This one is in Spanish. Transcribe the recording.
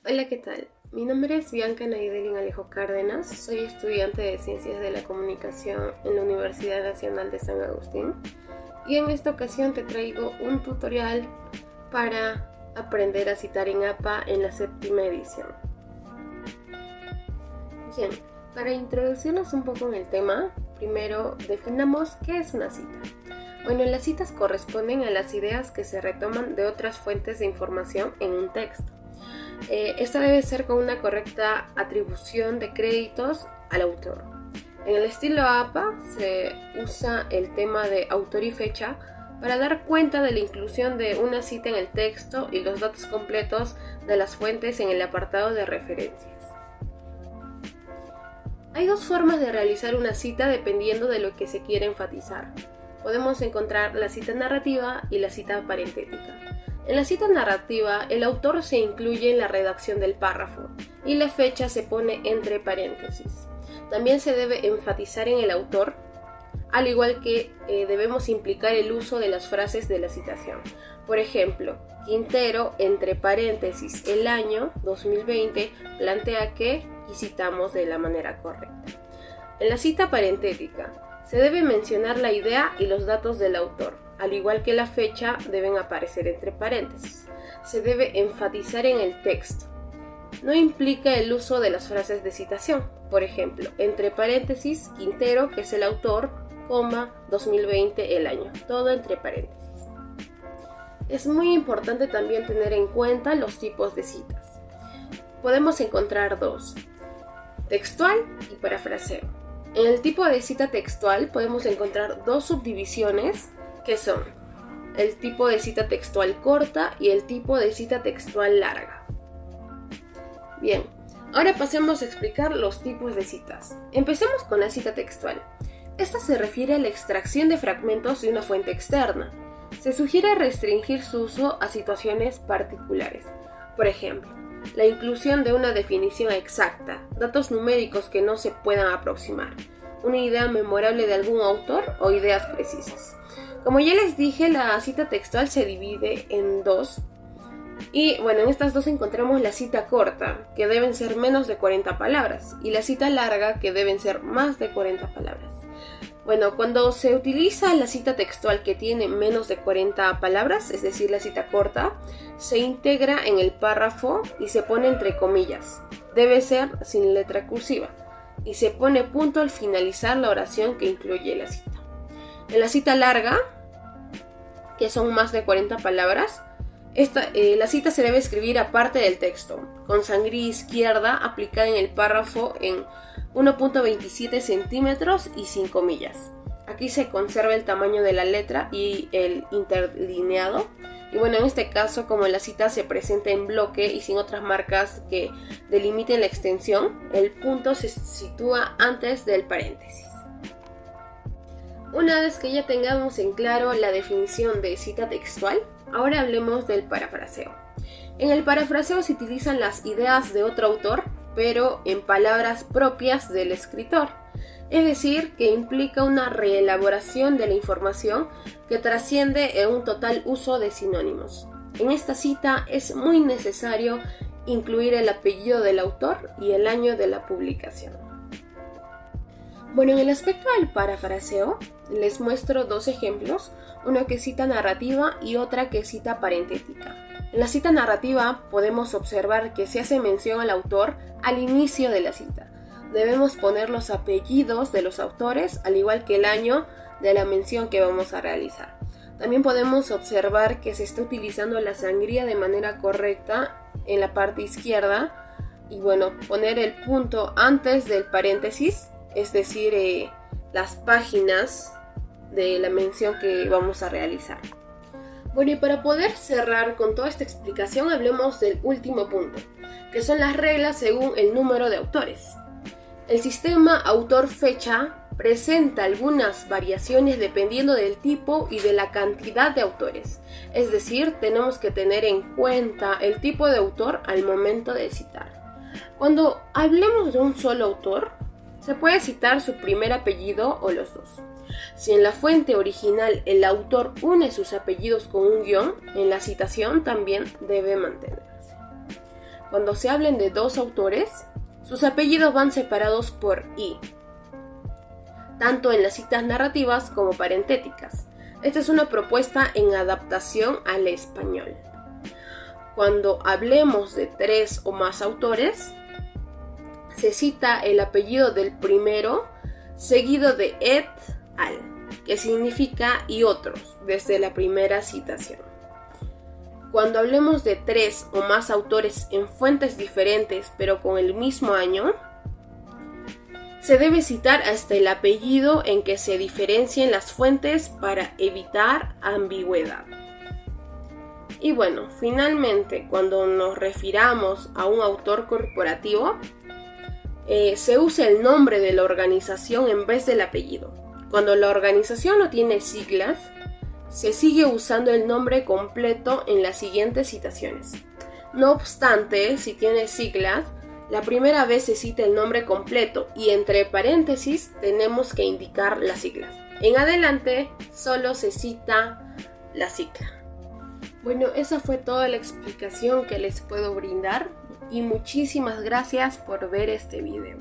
Hola, ¿qué tal? Mi nombre es Bianca Naidelin Alejo Cárdenas, soy estudiante de Ciencias de la Comunicación en la Universidad Nacional de San Agustín y en esta ocasión te traigo un tutorial para aprender a citar en APA en la 7ª edición. Bien, para introducirnos un poco en el tema, primero definamos qué es una cita. Bueno, las citas corresponden a las ideas que se retoman de otras fuentes de información en un texto. Esta debe ser con una correcta atribución de créditos al autor. En el estilo APA se usa el tema de autor y fecha para dar cuenta de la inclusión de una cita en el texto y los datos completos de las fuentes en el apartado de referencias. Hay dos formas de realizar una cita dependiendo de lo que se quiere enfatizar. Podemos encontrar la cita narrativa y la cita parentética. En la cita narrativa, el autor se incluye en la redacción del párrafo y la fecha se pone entre paréntesis. También se debe enfatizar en el autor, al igual que debemos implicar el uso de las frases de la citación. Por ejemplo, Quintero, entre paréntesis, el año 2020, plantea que, y citamos de la manera correcta. En la cita parentética, se debe mencionar la idea y los datos del autor, al igual que la fecha deben aparecer entre paréntesis. Se debe enfatizar en el texto. No implica el uso de las frases de citación. Por ejemplo, entre paréntesis, Quintero, que es el autor, 2020, el año. Todo entre paréntesis. Es muy importante también tener en cuenta los tipos de citas. Podemos encontrar dos: textual y parafraseo. En el tipo de cita textual podemos encontrar dos subdivisiones que son el tipo de cita textual corta y el tipo de cita textual larga. Bien, ahora pasemos a explicar los tipos de citas. Empecemos con la cita textual. Esta se refiere a la extracción de fragmentos de una fuente externa. Se sugiere restringir su uso a situaciones particulares. Por ejemplo, la inclusión de una definición exacta, datos numéricos que no se puedan aproximar, una idea memorable de algún autor o ideas precisas. Como ya les dije, la cita textual se divide en dos. Y bueno, en estas dos encontramos la cita corta, que deben ser menos de 40 palabras, y la cita larga, que deben ser más de 40 palabras. Bueno, cuando se utiliza la cita textual que tiene menos de 40 palabras, es decir, la cita corta, se integra en el párrafo y se pone entre comillas. Debe ser sin letra cursiva. Y se pone punto al finalizar la oración que incluye la cita. En la cita larga, que son más de 40 palabras, la cita se debe escribir aparte del texto, con sangría izquierda aplicada en el párrafo en 1.27 centímetros y sin comillas. Aquí se conserva el tamaño de la letra y el interlineado. Y bueno, en este caso, como la cita se presenta en bloque y sin otras marcas que delimiten la extensión, el punto se sitúa antes del paréntesis. Una vez que ya tengamos en claro la definición de cita textual, ahora hablemos del parafraseo. En el parafraseo se utilizan las ideas de otro autor, pero en palabras propias del escritor. Es decir, que implica una reelaboración de la información que trasciende en un total uso de sinónimos. En esta cita es muy necesario incluir el apellido del autor y el año de la publicación. Bueno, en el aspecto del parafraseo les muestro dos ejemplos, uno que es cita narrativa y otra que es cita parentética. En la cita narrativa podemos observar que se hace mención al autor al inicio de la cita. Debemos poner los apellidos de los autores, al igual que el año de la mención que vamos a realizar. También podemos observar que se está utilizando la sangría de manera correcta en la parte izquierda y bueno, poner el punto antes del paréntesis, es decir, las páginas de la mención que vamos a realizar. Bueno, y para poder cerrar con toda esta explicación, hablemos del último punto, que son las reglas según el número de autores. El sistema autor-fecha presenta algunas variaciones dependiendo del tipo y de la cantidad de autores. Es decir, tenemos que tener en cuenta el tipo de autor al momento de citar. Cuando hablemos de un solo autor, se puede citar su primer apellido o los dos. Si en la fuente original el autor une sus apellidos con un guión, en la citación también debe mantenerse. cuando se hablen de dos autores, sus apellidos van separados por I, tanto en las citas narrativas como parentéticas. Esta es una propuesta en adaptación al español. Cuando hablemos de tres o más autores, se cita el apellido del primero seguido de et al, que significa y otros, desde la primera citación. Cuando hablemos de tres o más autores en fuentes diferentes pero con el mismo año, se debe citar hasta el apellido en que se diferencien las fuentes para evitar ambigüedad. Y bueno, finalmente, cuando nos refiramos a un autor corporativo, se usa el nombre de la organización en vez del apellido. Cuando la organización no tiene siglas, se sigue usando el nombre completo en las siguientes citaciones. No obstante, si tiene siglas, la primera vez se cita el nombre completo y entre paréntesis tenemos que indicar las siglas. En adelante solo se cita la sigla. Bueno, esa fue toda la explicación que les puedo brindar y muchísimas gracias por ver este video.